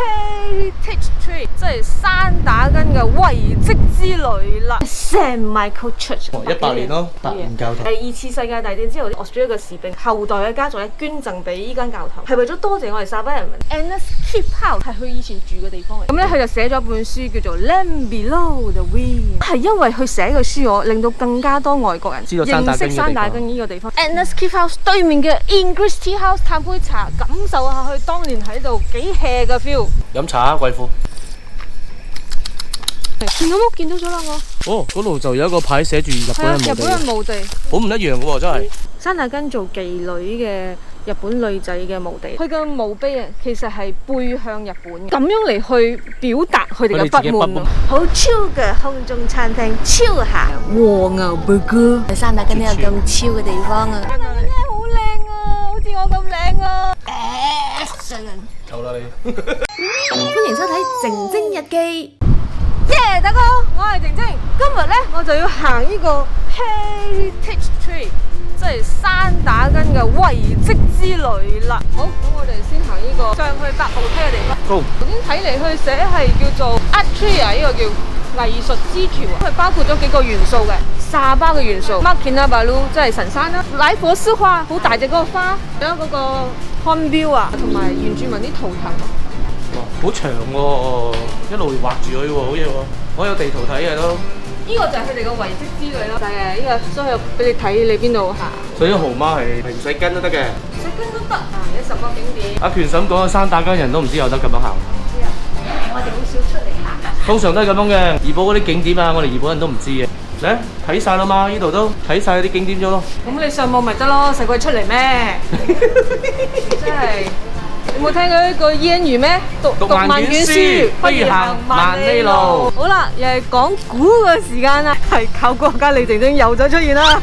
Heritage Trip， 即係山打根嘅遺跡之旅啦。St Michael Church， 100年咯，100年教堂。第二次世界大戰之後，Australia 嘅士兵後代嘅家族咧捐贈俾依間教堂，係為咗多謝我哋沙巴人民。Anne's Keep House 係佢以前住嘅地方嚟。咁咧佢就寫咗一本書叫做《Land Below the Wind》，係因為佢寫嘅書令到更加多外國人知道認識山打根呢個地方。Anne's Keep House 對面嘅 English Tea House 嘆杯茶，感受下佢當年喺度幾 hea 嘅 feel。飲茶啊，貴婦。見到冇？見到咗啦我。哦，嗰度就有一個牌寫住日本人墓地。日本人墓地。好唔一樣嘅喎，真係。山打根做妓女嘅日本女仔嘅墓地，佢嘅墓碑啊，其實係背向日本，咁樣嚟去表達佢哋嘅不滿。好超嘅空中餐廳，超下和牛 burger。山打根有咁超嘅地方啊！山打根真係好靚啊，好似我咁靚啊！夠啦你。歡迎收睇《靜晶日記》。耶，大哥，我係靜晶。今日咧，我就要行呢個 Heritage Trip， 即係山打根嘅遺跡之旅啦。好，咁我哋先行呢個上去搭步車嘅地方。好。頭先睇嚟佢寫係叫做 Art Trail， 呢個叫藝術之橋，佢包括咗幾個元素嘅。沙巴嘅元素 Mak Kinabalu 即係神山啦，乃火燒花好大隻嗰個花，仲有嗰個 hornbill 啊，同埋原住民啲圖騰。好長喎，一路畫住佢喎，好嘢喎！我有地圖睇嘅都。呢個就係佢哋嘅遺跡之旅咯，就係呢個，所以俾你睇你邊度行。所以豪媽係唔使跟都得嘅。唔使跟都得啊，有10個景點。阿權嬸講嘅山打根人都唔知有得咁樣行。知啊，我哋好少出嚟行。通常都係咁樣嘅，怡保嗰啲景點啊，我哋怡保人都唔知嘅。嚟睇晒啦嘛，呢度都睇晒啲景點咗咯。咁你上網咪得咯，使鬼出嚟咩？真係。有冇聽過一個諺語咩？讀萬卷書，不如行萬里路。好啦，又係講古嘅時間啦，係靠國家李靜晶又再出現啦。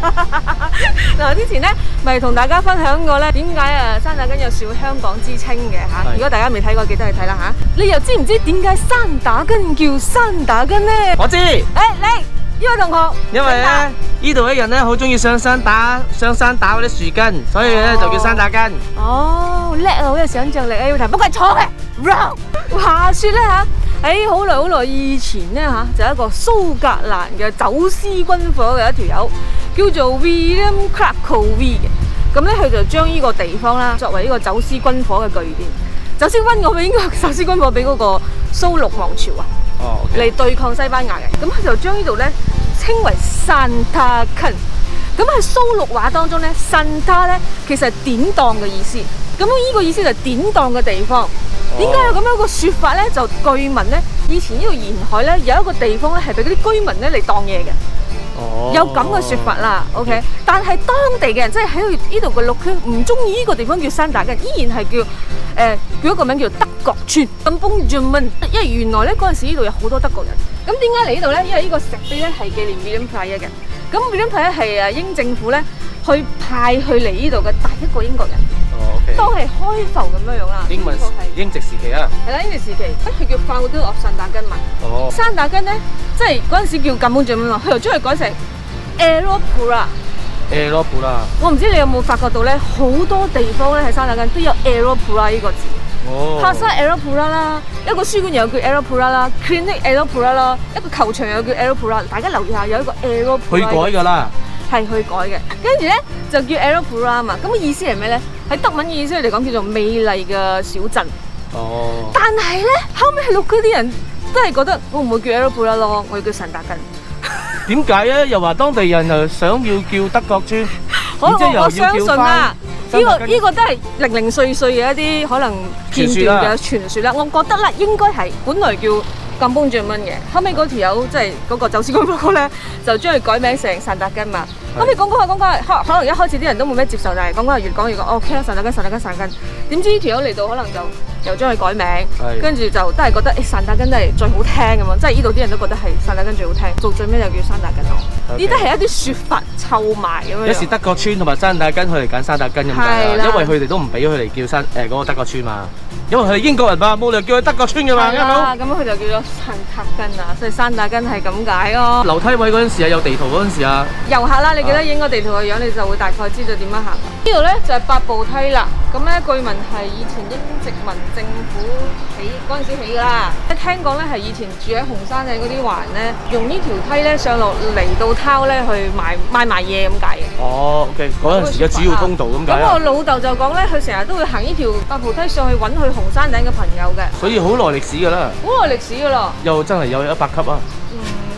嗱，之前咧咪同大家分享過咧，點解山打根有小香港之稱嘅嚇？如果大家未睇過，記得去睇啦嚇。你又知唔知點解山打根叫山打根呢？我知。你。呢位同學，因為咧呢度啲人咧好中意上山打嗰啲樹根，所以咧就叫山打根。哦，叻啊，好有想像力啊！要睇，不過係錯嘅。話説咧嚇，喺好耐以前咧嚇，就有一個蘇格蘭嘅走私軍火嘅一條友，叫做 William Cracovie 嘅。咁咧佢就將呢個地方啦作為呢個走私軍火嘅據點。走私軍火俾邊個？走私軍火俾嗰個蘇祿王朝啊。嚟對抗西班牙嘅，咁佢就將呢度咧稱為 Santa Kun。咁喺蘇祿話當中咧，Santa 咧其實係典當嘅意思。咁呢個意思就係典當嘅地方。點解有咁樣一個説法咧？就據聞咧，以前呢度沿海咧有一個地方咧係俾嗰啲居民咧嚟當嘢嘅。有咁嘅説法啦 ，OK。但係當地嘅人即係喺呢度嘅陸區唔中意呢個地方叫山打根，依然係叫一個名叫德國村。咁 Bonjamin， 因為原來咧嗰陣時呢度有好多德國人。咁點解嚟呢度咧？因為呢個石碑咧係紀念 William Pryor 嘅。咁 William Pryor係英政府咧去派去嚟呢度嘅第一個英國人。當係開埠咁樣啦。英文英殖時期啊。係啦，英殖時期，佢叫 Founder of 山打根嘛。山打根咧，即係嗰陣時叫咁 Bonjamin 嘛，佢又將佢改成 Aeropura。我唔知你有冇發覺到咧，好多地方咧喺山打根都有 Aeropura 呢個字。帕沙 Aeropura 啦，一個書館又叫 Aeropura 啦 ，Clinic Aeropura 啦，一個球場又叫 Aeropura。大家留意下，有一個 Aeropura。去改㗎啦。係去改嘅，跟住咧就叫 Aeropura 嘛。咁嘅意思係咩咧？喺德文嘅意思嚟講叫做美麗嘅小鎮。但係咧後尾陸區啲人都係覺得我唔會叫 Aeropura 咯，我要叫山打根。點解咧？又話當地人又想要叫德國村，我相信啦。呢個都係零碎嘅一啲可能片段嘅傳說啦。我覺得啦，應該係本來叫咁 Bonjamin 嘅，後尾嗰條友即係嗰個走私軍火咧，就將佢改名成山打根嘛。後尾講下，可能一開始啲人都冇咩接受，但係講下越講越講，OK 啦，山打根。點知呢條友嚟到可能就又將佢改名，跟住就都係覺得山打根都係最好聽咁嘛，即係呢度啲人都覺得係山打根最好聽，到最尾就叫山打根咯。呢啲係一啲説法湊埋咁樣。一時德國村同埋山打根，佢嚟揀山打根咁解啦，因為佢哋都唔俾佢嚟叫嗰個德國村嘛。因為佢係英國人嘛，冇理由叫佢德國村嘅嘛，啱唔啱？咁佢就叫咗山打根啊，所以山打根係咁解咯。樓梯位嗰陣時啊，有地圖嗰陣時啊，遊客啦，你記得影個地圖嘅樣，你就會大概知道點樣行。呢度咧就係8步梯啦。咁咧據聞係以前英殖民政府起嗰陣時起㗎啦。聽講咧係以前住喺紅山頂嗰啲華人咧，用呢條梯咧上落嚟到偷咧去賣埋嘢咁解嘅。哦 ，OK， 嗰陣時嘅主要通道咁解啊。咁我老豆就講咧，佢成日都會行呢條8步梯上去揾去紅山頂嘅朋友嘅。所以好耐歷史㗎啦。好耐歷史㗎啦。又真係有100級啊！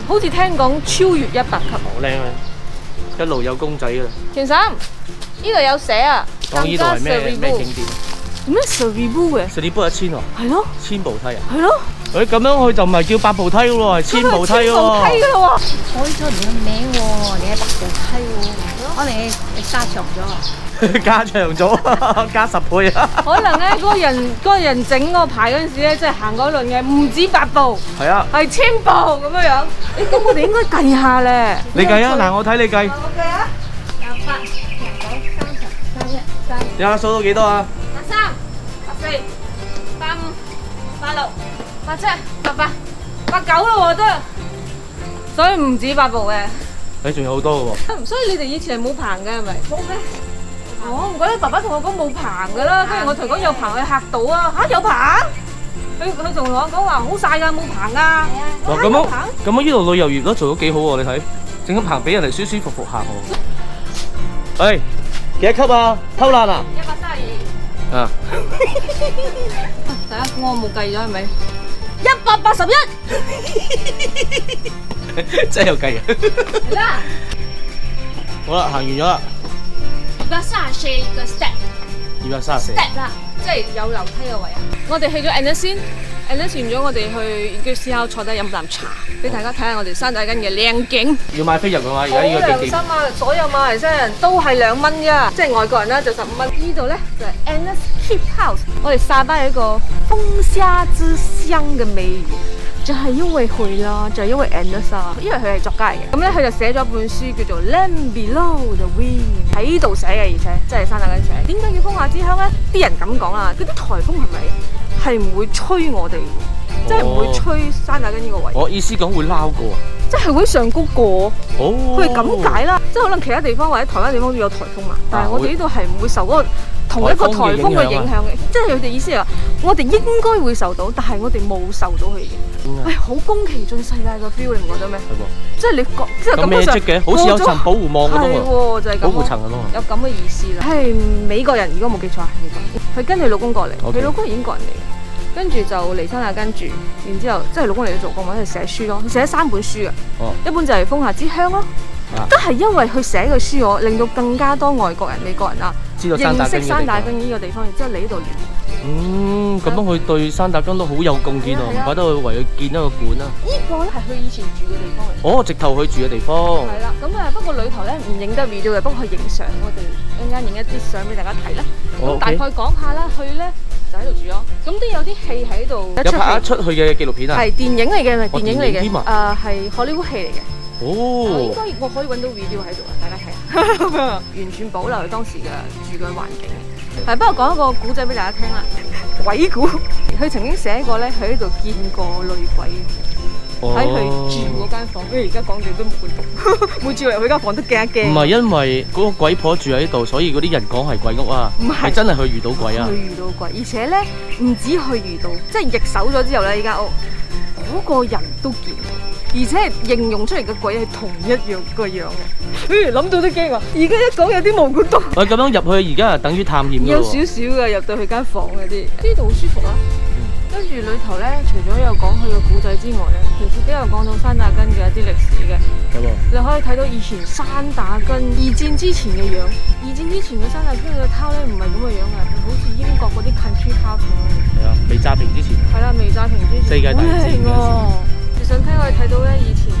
好似聽講超越100級。好靚啊！一路有公仔㗎啦。田生，呢度有寫啊。講呢度係咩景點？咩 Seribu 嘅？Seribu 1000喎。係咯。1000步梯啊？係咯。咁樣佢就唔係叫8步梯喎，係1000步梯喎。1000步梯㗎喎。改咗你個名喎，你係8步梯喎，可能你加長咗啊？加長咗，加10倍啊！可能咧，嗰個人整嗰個牌嗰陣時咧，即係行嗰輪嘅，唔止8步，係啊，係1000步咁樣樣。咁我哋應該計下咧。你計啊，嗱，我睇你計。我計啊。28、29、30、31、32。你下數到幾多啊83、84、85、86、87、88、89咯喎，真係。所以唔止8步嘅。你仲有好多嘅喎。所以你哋以前係冇棚嘅係咪？冇咩？哦，唔怪得爸爸同我講冇棚㗎啦，跟住我同佢講有棚，佢嚇到啊！嚇有棚？佢同我講話好曬㗎，冇棚啊！哇，咁樣呢度旅遊業都做得幾好喎，你睇，整個棚俾人哋舒舒服服行喎。喂，幾多級啊？偷懶啊？132。啊！大家我冇計咗係咪？181。真係有計啊！係啦。好啦，行完咗啦。234個 step 啦，即係有樓梯嘅位啊！我哋去咗 Annecy 先，Annecy 完咗我哋去叫試下坐低飲啖茶，俾大家睇下我哋山打根嘅靚景。要買飛入嘅嘛，而家呢個景點。好良心啊！所有馬來西亞人都係2蚊啫，即係外國人啦就15蚊。呢度咧就係 Annecy Keep House， 我哋撒低一個風蝦之鄉嘅美譽。就係因為佢啦，就係因為 Annecy， 因為佢係作家嚟嘅。咁咧佢就寫咗本書叫做《Land Below the Wind》，喺呢度寫嘅，而且即係山打根寫。點解叫風夏之鄉咧？啲人咁講啊，嗰啲颱風係唔會吹我哋，即係唔會吹山打根呢個位。我意思講會撈過，即係會上高過。哦，佢係咁解啦，即係可能其他地方或者台灣地方都有颱風嘛，但係我哋呢度係唔會受嗰個同一個颱風嘅影響嘅，即係佢哋意思係話，我哋應該會受到，但係我哋冇受到佢嘅。係好宮崎駿世界嘅 feel，你唔覺得咩？係喎，即係你覺即係咁樣上嘅，好似有層保護網咁係喎，就係咁。保護層咁咯，有咁嘅意思啦。係美國人，如果冇記錯係美國人，佢跟佢老公過嚟，佢老公係英國人嚟嘅，跟住就嚟山打根住，然之後即係老公嚟到做工，或者寫書咯，佢寫咗3本書嘅，一本就係《風夏之鄉》咯，都係因為佢寫嘅書，我令到更加多外國人、美國人啊認識山打根呢個地方，然之後嚟呢度咁樣佢對山打根都好有貢獻啊！唔怪得佢為佢建一個館啦。呢個咧係佢以前住嘅地方嚟。哦，直頭佢住嘅地方。係啦，咁不過裏頭咧唔影得 video 嘅，不過佢影相，我哋一陣間影一啲相俾大家睇啦。咁大概講下啦，佢咧就喺度住咗，咁都有啲戲喺度。有拍一出佢嘅紀錄片啊？係電影嚟嘅，電影嚟嘅。係荷里活戲嚟嘅。哦。應該我可以揾到 video 喺度啊，大家睇下。完全保留佢當時嘅住嘅環境。係，不過講一個古仔俾大家聽啦。鬼故，佢曾經寫過咧，佢喺度見過女鬼喺佢住嗰間房。而家講住都冇半讀，每住入佢間房都驚一驚。唔係因為嗰個鬼婆住喺度，所以嗰啲人講係鬼屋啊？唔係，真係佢遇到鬼啊！佢遇到鬼，而且咧唔止佢遇到，即係易手咗之後咧，依間屋嗰個人都見到。而且形容出嚟嘅鬼係同一樣個樣嘅，諗到都驚啊！而家一講有啲毛管戙。喂，咁樣入去而家係等於探險㗎喎。有少少嘅，入到佢間房嗰啲，呢度好舒服啊！跟住裏頭咧，除咗有講佢嘅故仔之外咧，其實都有講到山打根嘅一啲歷史嘅。係喎。你可以睇到以前山打根2戰之前嘅樣，2戰之前嘅山打根嘅 town 咧唔係咁嘅樣嘅，係好似英國嗰啲 country house 咁樣。係啊，未炸平之前。係啦，未炸平之前。世界大戰喎！想聽可以睇到咧，以前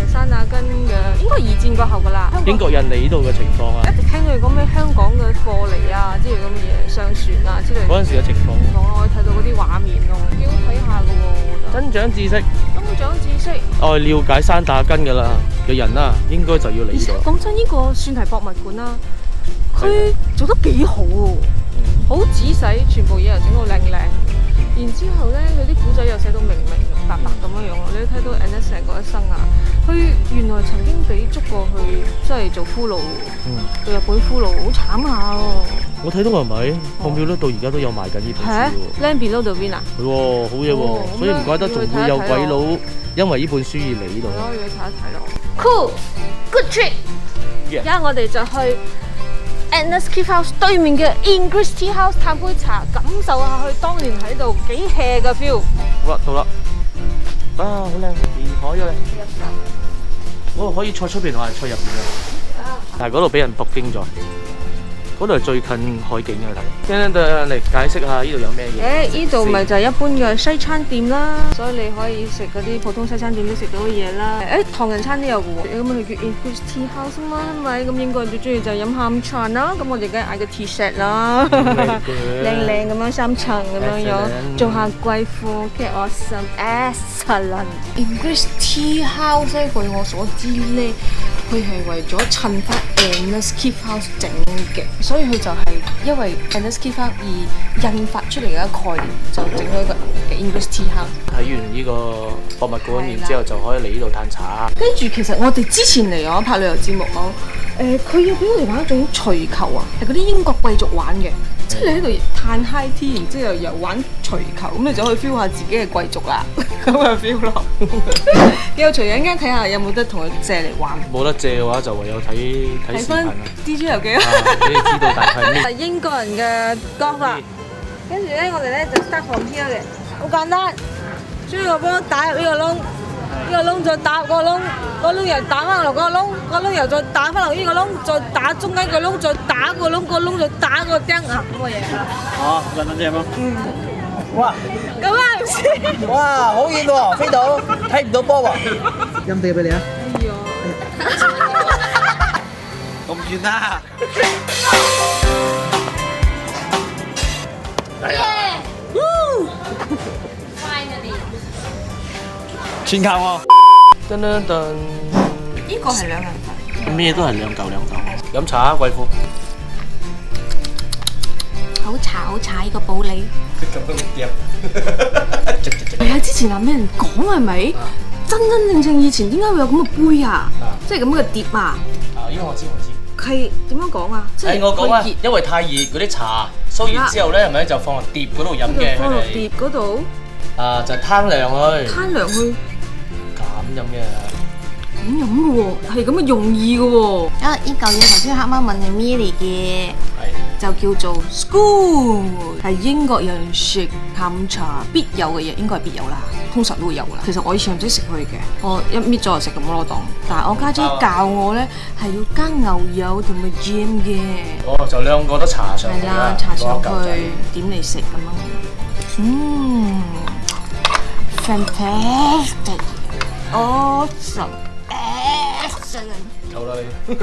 山打根嘅應該2戰過後噶啦。英國人嚟呢度嘅情況啊，一直聽佢講咩香港嘅貨嚟啊之類咁嘅嘢，上船啊之類。嗰陣時嘅情況。我可以睇到嗰啲畫面咯，幾好睇下噶喎。增長知識。增長知識。了解山打根噶啦嘅人啦，應該就要嚟呢度。講真，呢個算係博物館啦，佢做得幾好喎，好仔細，全部嘢又整到靚靚。然之後咧，佢啲古仔又寫到明明白白咁樣樣喎。你都睇到 Ernest 成個一生啊，佢原來曾經俾捉過去，即係做俘虜，做日本俘虜，好慘下喎。我睇到係咪？孔廟咧到而家都有賣緊呢本書喎。Land Below 度邊啊？係喎，好嘢喎，所以唔怪得仲會有鬼佬因為呢本書而嚟呢度。可以去睇一睇咯。Cool，good trip。而家我哋就去 Ernest Cliff House 對面嘅 English Tea House 嘆杯茶，感受下佢當年喺度幾 hea 嘅 feel。好啦，到啦，啊，好靚，離海咗你。我可以坐出邊同埋坐入邊嘅，但係嗰度俾人捕經咗。嗰度係最近海景嘅睇。嚟解釋下呢度有咩嘢？呢度咪就係一般嘅西餐店啦，所以你可以食嗰啲普通西餐店都食到嘅嘢啦。唐人餐都有嘅喎。咁佢叫 English Tea House 啊嘛，係咪？咁英國人最中意就係飲下午茶啦。咁我哋梗係嗌個 tea set 啦，靚靚咁樣3層咁樣樣，做下貴婦嘅 awesome excellent。English Tea House 咧，據我所知咧，佢係為咗襯翻 Ernest Cliff House 整嘅。所以佢就係因為 Ernest Cliff House 而印發出嚟嘅一個概念，就整咗一個 English Tea House。睇完呢個博物館，然之後就可以嚟呢度嘆茶。跟住其實我哋之前嚟我拍旅遊節目佢要俾我哋玩一種槌球啊，係嗰啲英國貴族玩嘅，即係你喺度嘆 high tea，然之後又玩槌球，咁你就可以 feel 下自己係貴族啦，咁嘅 feel 咯。幾有趣，一陣間睇下有冇得同佢借嚟玩。冇得借嘅話，就唯有睇視頻啦。蜘蛛遊記啊，俾你知道大概係咩。係英國人嘅 golf 啦，跟住咧我哋咧就 start from here 嘅，好簡單，將個波打入呢個窿。呢個窿再打個窿，個窿又打翻落個窿，個窿又再打翻落呢個窿，再打中間個窿，再打個窿，個窿再打個釘啊咁嘅嘢。好簡單啫嘛。哇！咁啊唔知。哇，好遠喎，飛到睇唔到波喎。陰地俾你啊！哎呀！咁遠啦！全靠我。噔噔噔，呢個係2人份，咩都係2嚿2嚿。飲茶啊，貴婦。好茶呢個保利。咁都唔掂。係啊，之前有咩人講係咪？真正以前點解會有咁嘅杯啊？即係咁嘅碟啊？呢個我知。係點樣講啊？即係我講啊，因為太熱，嗰啲茶燒完之後咧，係咪就放落碟嗰度飲嘅？放落碟嗰度。就攤涼去。攤涼去。咁飲嘅。咁飲嘅喎，係咁嘅用意嘅喎。呢嚿嘢頭先黑媽問係咩嚟嘅？就叫做 school， 係英國人食下午茶必有嘅嘢，應該係必有啦，通常都會有噶啦。其實我以前唔識食佢嘅，我一搣咗就食咁咯當。但係我家姐教我咧係要加牛油同埋 jam 嘅。哦，就2個都搽上去啦，搽上去點嚟食咁樣。fantastic， awesome， excellent。夠啦你。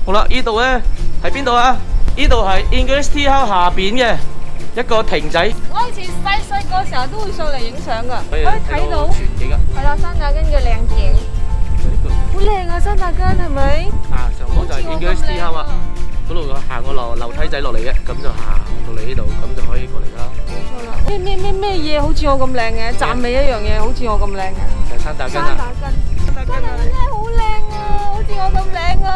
好啦，呢度咧喺邊度啊？呢度係 English Tea House 下邊嘅一個亭仔。我以前細個時候都會上嚟影相噶，可以睇到全景啊。係啦，山打根嘅靚景，好靚啊！山打根係咪？上邊就係 English Tea House 啊，嗰度行個樓梯仔落嚟嘅，咁就行到嚟呢度，咁就可以過嚟啦。冇錯啦。咩嘢好似我咁靚嘅？讚美一樣嘢好似我咁靚嘅。就係山打根啊！山打根真係好靚啊！好似我咁靚啊！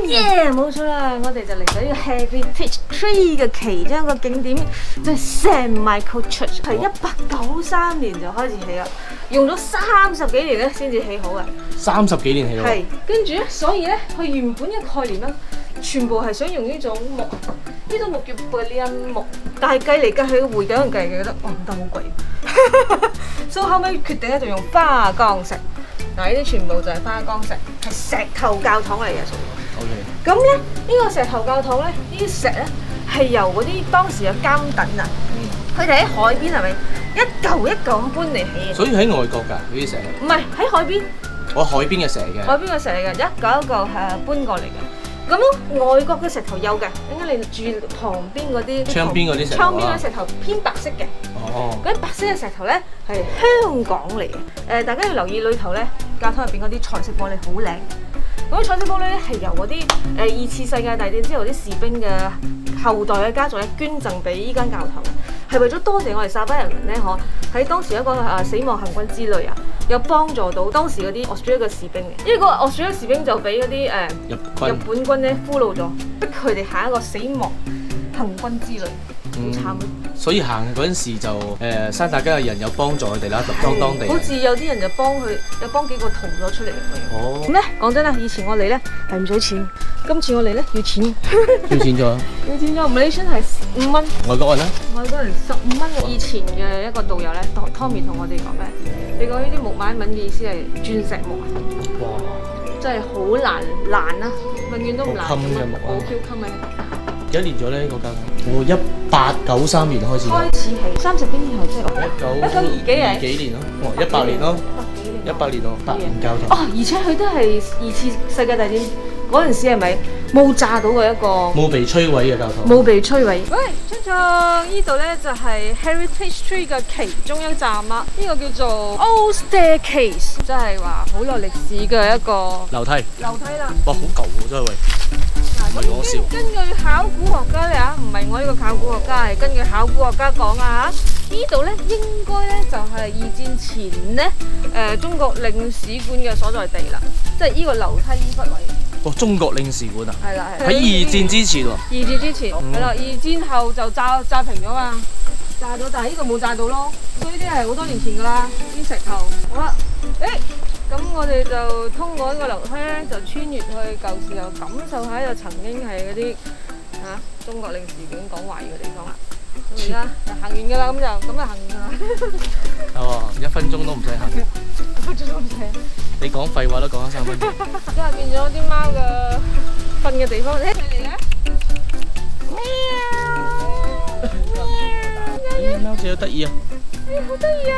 耶，冇錯啦！我哋就嚟咗呢個 Heritage Tree 嘅其中一個景點，就係 St Michael Church， 係1893年就開始起啦，用咗30幾年咧先至起好嘅。30幾年起好。係，跟住咧，所以咧，佢原本嘅概念咧，全部係想用呢種木，呢種木叫 Berlin 木，但係計嚟計去，會計人計覺得，唔得好貴，所以後尾決定咧就用花崗石。嗱，呢啲全部就係花崗石，係石頭教堂嚟嘅。咁咧，呢個石頭教堂咧，呢啲石咧係由嗰啲當時嘅監躉啊，佢哋喺海邊係咪一嚿一嚿咁搬嚟起嘅？所以喺外國㗎呢啲石？唔係喺海邊。我海邊嘅石嚟嘅。海邊嘅石嚟嘅，一嚿一嚿搬過嚟嘅。咁外國嘅石頭有嘅，點解你住旁邊嗰啲？窗邊嗰啲石頭。窗邊嗰啲石頭偏白色嘅。哦。嗰啲白色嘅石頭咧係香港嚟嘅。大家要留意裏頭咧，教堂入邊嗰啲彩色玻璃好靚。嗰啲彩色玻璃咧係由嗰啲2次世界大戰之後啲士兵嘅後代嘅家族咧捐贈俾依間教堂，係為咗多謝我哋沙巴人民咧，喺當時一個死亡行軍之旅啊，有幫助到當時嗰啲 Australia 嘅士兵嘅，因為嗰個 Australia 士兵就俾嗰啲日本軍咧俘虜咗，逼佢哋行一個死亡行軍之旅，好慘。所以行嗰陣時就山打根嘅人有幫助佢哋啦，當地。好似有啲人就幫佢，有幫幾個逃咗出嚟咁樣。哦。咁咧講真啦，以前我嚟咧係唔使錢，今次我嚟咧要錢。要錢咗？要錢咗 ，Malaysian 係5蚊。外國人咧？外國人15蚊。以前嘅一個導遊咧，Tommy 同我哋講咩？你講呢啲木馬文嘅意思係鑽石木啊。哇！真係好難啊，永遠都唔難。好襟嘅木啊！好 Q 襟嘅。幾多年咗咧？嗰間？我1893年開始。開始係30幾年後即係1920幾年咯，100年咯，100年咯，8年教堂。哦，而且佢都係2次世界大戰嗰陣時係咪冇炸到嘅一個？冇被摧毀嘅教堂。冇被摧毀。喂，出錯！呢度咧就係 Heritage Tree 嘅其中一站啦。呢個叫做 Old Staircase， 即係話好有歷史嘅一個樓梯。樓梯啦。哇，好舊喎真係喂！唔係講笑。根據考古學家咧唔係我呢個考古學家，係根據考古學家講啊呢度咧應該咧就係2戰前咧中國領事館嘅所在地啦，即係呢個樓梯呢忽位。哦，中國領事館啊？係啦，喺2戰之前喎。2戰之前係啦，2戰後就炸平咗嘛，炸咗，但係呢度冇炸到咯，所以呢啲係好多年前㗎啦，啲石頭。好啦，咁我哋就通過呢個樓梯咧，就穿越去舊時候，感受下就曾經係嗰啲中國領事館講華語嘅地方啦。咁而家就行完㗎啦，咁就行完㗎啦。1分鐘都唔使行。1分鐘都唔使。你講廢話都講咗3分鐘。即係變咗啲貓嘅瞓嘅地方，你嚟咧？貓仔好得意啊！好得意啊！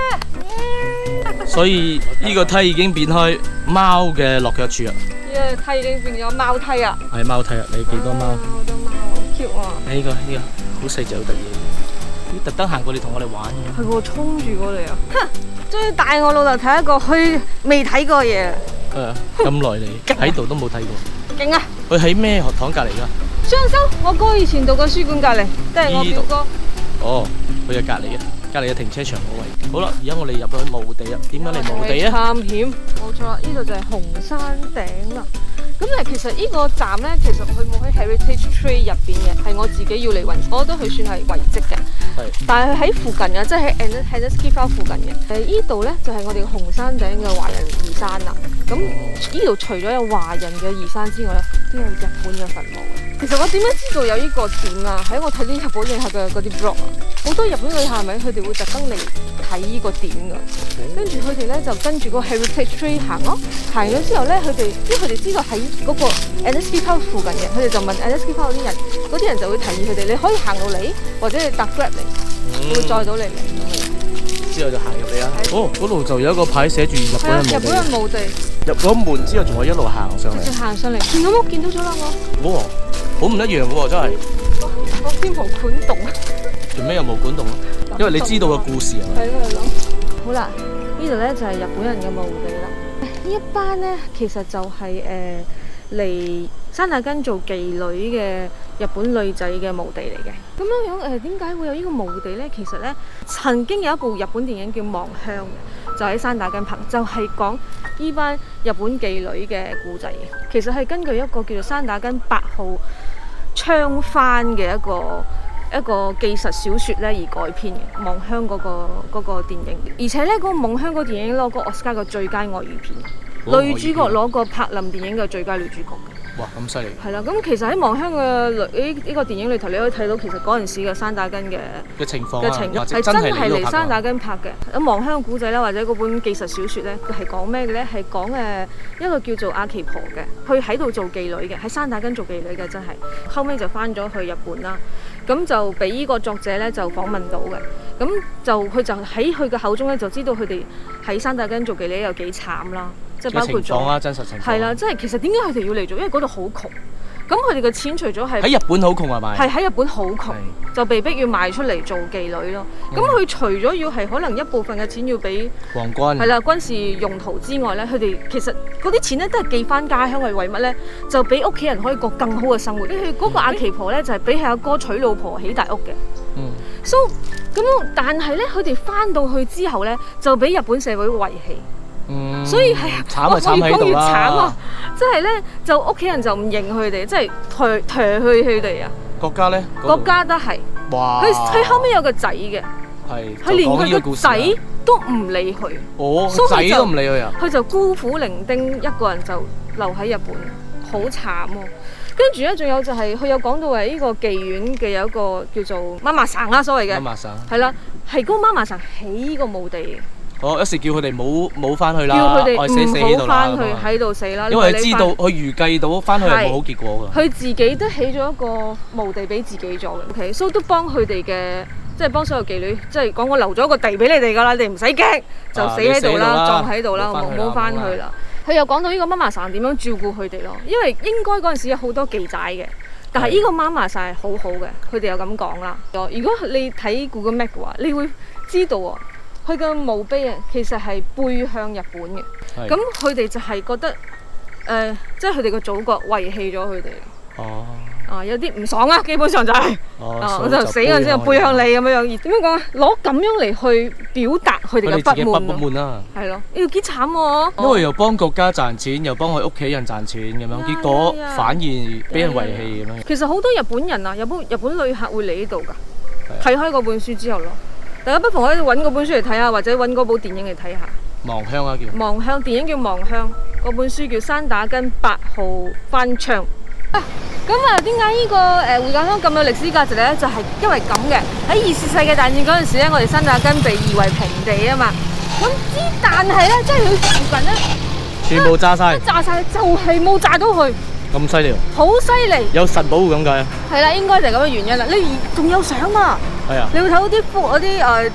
所以呢個梯已經變開貓嘅落腳處啊！呢個梯已經變咗貓梯啊！係貓梯啊！你幾多貓？好多貓，好 cute 啊！呢個好細隻，好得意。特登行過嚟同我哋玩嘅。係喎，衝住過嚟啊！哼，終於帶我老豆睇一個佢未睇過嘢。咁耐嚟喺度都冇睇過。勁啊！佢喺咩學堂隔離㗎？雙修，我哥以前讀嘅書館隔離，都係我表哥。哦，佢係隔離嘅停車場嗰位。好啦，而家我哋入去墓地啦。點解嚟墓地啊？探險，冇錯啦，呢度就係紅山頂啦。咁其實呢個站咧，其實佢冇喺 Heritage Tree 入邊嘅，係我自己要嚟揾，我覺得佢算係遺跡嘅。係。但係佢喺附近嘅，即係喺 Annecy Park 附近嘅。呢度咧就係我哋嘅紅山頂嘅華人義山啦。咁呢度除咗有華人嘅義山之外咧，都有日本嘅墳墓。其實我點樣知道有呢個點啊？喺我睇啲日本旅客嘅嗰啲 blog 啊，好多日本旅客咪佢哋會特登嚟睇呢個點㗎。跟住佢哋咧就跟住個 Heritage Tree 行咯，行咗之後咧，因為佢哋知道喺嗰個 Annecy Park 附近嘅，佢哋就問 Annecy Park 嗰啲人就會提議佢哋，你可以行到嚟，或者你搭 Grab 嚟，會載到你嚟。之後就行入嚟啦。哦，嗰度就有一個牌寫住日本人墓地。日本人墓地。入咗門之後，仲可以一路行上嚟。直行上嚟，見到冇？見到咗啦我。哇，好唔一樣嘅喎，真係。我邊無管動啊？做咩有毛管動啊？因為你知道個故事啊。係咯係咯。好啦，呢度咧就係日本人嘅墓地啦。呢一班咧其實就係嚟山打根做妓女嘅日本女仔嘅墓地嚟嘅。咁樣點解會有呢個墓地咧？其實咧曾經有一部日本電影叫《望鄉》嘅，就喺山打根拍，就係講呢班日本妓女嘅故仔嘅。其實係根據一個叫做山打根8號槍番嘅一個紀實小說咧而改編嘅《望鄉》嗰個電影，而且咧嗰個《望鄉》嗰電影攞過奧斯卡嘅最佳外語片，女主角攞過柏林電影嘅最佳女主角。哇，咁犀利！係啦，咁其實喺《望鄉》嘅呢個電影裏頭，你可以睇到其實嗰陣時嘅山打根嘅情況係真係嚟山打根拍嘅。咁《望鄉》古仔啦，或者嗰本紀實小說咧，係講咩嘅咧？係講一個叫做阿奇婆嘅，佢喺度做妓女嘅，喺山打根做妓女嘅，真係後尾就翻咗去日本啦。咁就俾呢個作者咧就訪問到嘅，咁佢就喺佢嘅口中咧就知道佢哋喺山打根做妓女有幾慘啦，即係包括咗真實情況係啦，即係其實點解佢哋要嚟做？因為嗰度好窮，咁佢哋嘅錢除咗係喺日本好窮係咪？係喺日本好窮，係就被逼要賣出嚟做妓女咯。咁佢除咗要係可能一部分嘅錢要俾皇軍係啦軍事用途之外咧，佢哋其實嗰啲錢咧都係寄翻家鄉，係為乜咧？就俾屋企人可以過更好嘅生活。佢嗰個阿奇婆咧就係俾佢阿哥娶老婆起大屋嘅。So 咁，但係咧佢哋翻到去之後咧就俾日本社會遺棄。所以係慘就慘喺度越慘啊啦！！即係咧，就屋企人就唔認佢哋，即係唾佢哋啊！國家咧，國家都係，哇！佢後尾有個仔嘅，係佢連佢個仔仔都唔理佢，哦，所以佢就仔都唔理佢啊！佢就孤苦伶仃一個人就留喺日本，好慘喎！跟住咧，仲有就係佢有講到係呢個妓院嘅有一個叫做媽媽生啦，所謂嘅媽媽生係啦，係嗰個媽媽生起呢個墓地嘅。哦，一時叫佢哋冇翻去啦，叫佢哋唔死喺度啦好翻去喺度死啦，因為佢知道佢預計到翻去係冇好結果㗎。佢自己都起咗一個墓地俾自己咗嘅，OK，所以都幫佢哋嘅，即係幫所有妓女，即係講我留咗個地俾你哋㗎啦，你哋唔使驚，就死喺度啦，葬喺度啦，唔好翻去啦。佢又講到呢個媽媽生點樣照顧佢哋咯，因為應該嗰陣時有好多妓仔嘅，但係呢個媽媽生係好好嘅，佢哋又咁講啦。如果你睇 Google Map 嘅話，你會知道喎。佢嘅墓碑啊，其實係背向日本嘅，咁佢哋就係覺得，即係佢哋個祖國遺棄咗佢哋。哦。有啲唔爽啊，基本上就係，我就死嗰陣時就背向你咁樣樣，點樣講啊？攞咁樣嚟去表達佢哋嘅不滿啦。係咯，要幾慘喎！因為又幫國家賺錢，又幫佢屋企人賺錢咁樣，結果反而俾人遺棄咁樣。其實好多日本人啊，日本旅客會嚟呢度㗎，睇開嗰本書之後咯。大家不妨可以揾嗰本書嚟睇下，或者揾嗰部電影嚟睇下。望鄉啊叫。望鄉電影叫望鄉，嗰本書叫山打根8號翻唱。咁啊，點解呢個會架鄉咁有歷史價值咧？就係因為咁嘅。喺2次世界大戰嗰陣時咧，我哋山打根被夷為平地啊嘛。但係咧，即係佢附近咧，全部炸晒，就係冇炸到佢。咁犀利？好犀利！有神保護咁解啊？係啦，應該就係咁嘅原因啦。你仲有相啊？係啊！你會睇到啲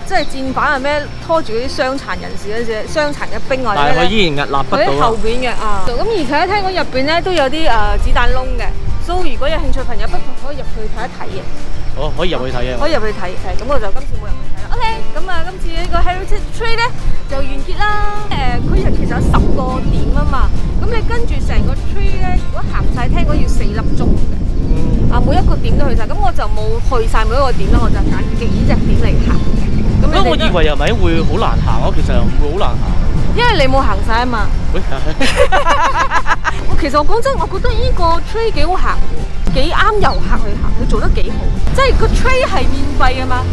即係戰犯係咩拖住嗰啲傷殘人士嗰隻傷殘嘅兵啊？但係佢依然屹立不倒喺後邊嘅啊！咁而且聽講入邊咧都有啲子彈窿嘅，所以如果有興趣朋友不妨可以入去睇一睇嘅。好，可以入去睇嘅。可以入去睇，咁我就今次冇入去睇啦。OK，咁啊，今次呢個 Heritage Trail 咧就完結啦。佢其實有10個點啊嘛，咁你跟住成個 trail 咧，如果行晒聽講要4粒鐘嘅。每一個點都去晒，咁我就冇去晒每一個點啦，我就揀幾隻點嚟行嘅。咁我以為又咪會好難行咯，其實又唔會好難行。因為你冇行晒啊嘛。其實我講真，我覺得呢個 trail 幾好行，幾啱遊客去行，佢做得幾好。即係個 trail 係免費㗎嘛，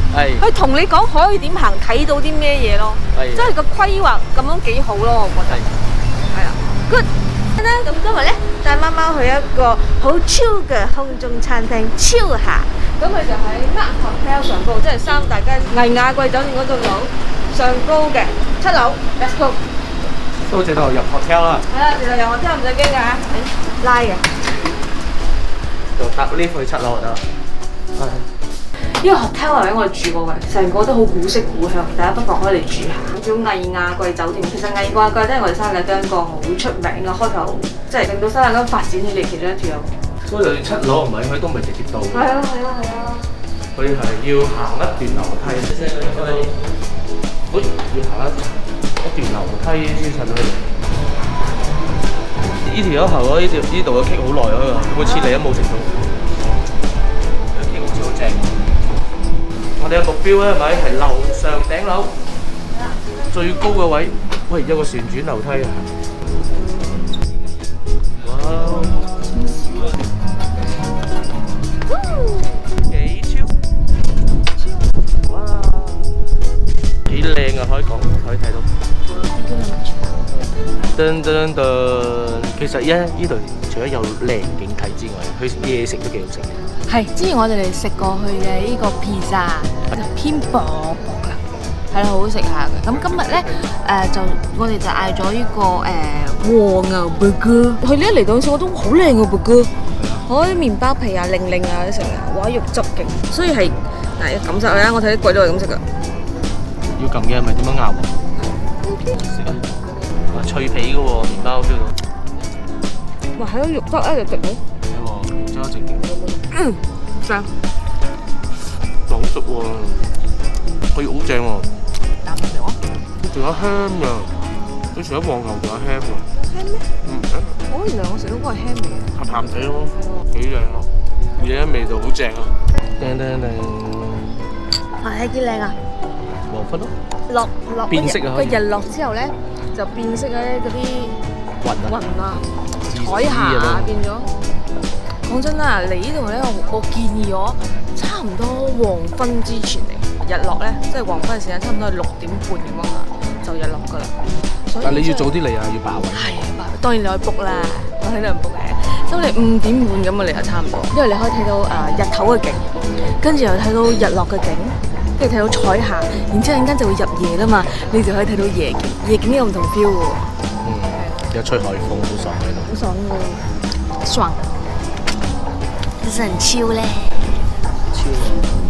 佢同你講可以點行，睇到啲咩嘢咯。即係個規劃咁樣幾好咯，我覺得。係啊 ，good。咁今日咧帶貓貓去一個好 chill 嘅空中餐廳 chill 下，咁佢就喺 Mark Hotel 上高，即係三大間藝雅貴酒店嗰棟樓上高嘅7樓 ，let's go。都直頭入 hotel 啦。係啦，直頭入 hotel 唔使驚㗎嚇，拉嘅。就搭 lift 去7樓就得啦。呢個 hotel 係喺我住過嘅，成個都好古色古香，大家不妨可以嚟住下。叫藝雅貴酒店，其實藝雅貴都係我哋山打根一個好出名嘅開頭，即係令到山打根發展起嚟其中一條。所以就算7樓唔係應該都未直接到。係啊係啊係啊！佢係要行一段樓梯，好要行一段樓梯先上到去。呢條友後呢度嘅 kick 好耐啊，每次嚟都冇食到。呢個 kick 好似好正。我哋嘅目標咧係咪係樓上頂樓最高嘅位？喂，有個旋轉樓梯啊！哇！幾超！哇！幾靚啊！可以睇到。噔噔噔！其實呢度除咗有靚景睇之外，佢嘢食都幾好食。係，之前我哋嚟食過去嘅呢個 pizza 就偏薄薄㗎，係啦，好好食下嘅。咁今日咧就我哋就嗌咗呢個和牛 burger。佢呢一嚟到時我都好靚嘅 burger，我啲麵包皮啊、令啊啲成啊，哇肉汁勁，所以係嗱要感受下，我睇啲貴都係咁食㗎。要撳嘅咪點樣咬喎？食啊！脆皮嘅喎，麵包 feel 到。哇！喺個肉汁一直滴到。係喎。食咗正經。正。好食喎，佢好正喎，啖嚟喎。仲有香㗎，佢除咗黃牛仲有香㗎。香咩？嗯，原來我食到嗰個係香味嘅。鹹鹹地咯，幾靚咯，而且味道好正啊！叮叮叮，係幾靚啊！黃昏咯，落變色啊個日落之後咧，就變色咧嗰啲雲啊、彩霞啊變咗。講真啦，嚟呢度咧，我建議我差唔多黃昏之前嚟，日落咧，即係黃昏嘅時間，差唔多係6點半咁樣啊，就日落噶啦。所以但係你要早啲嚟啊，要霸位。係啊，當然你可以 book 啦，我喺度 book 嘅。咁你5點半咁啊，你就差唔多，因為你可以睇到日頭嘅景，跟住又睇到日落嘅景，跟住睇到彩霞，然之後陣間就會入夜啦嘛，你就可以睇到夜景，夜景有唔同 feel 喎。嗯，有吹海風，好爽喺度。好爽喎，爽！就是很超咧，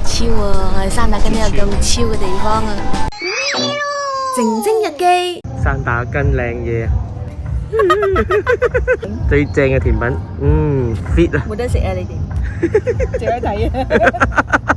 超啊！我哋山打根都有咁超嘅地方啊！靜晶日記，山打根靚嘢，最正嘅甜品，fit 啊！冇得食啊！你哋，淨係睇啊！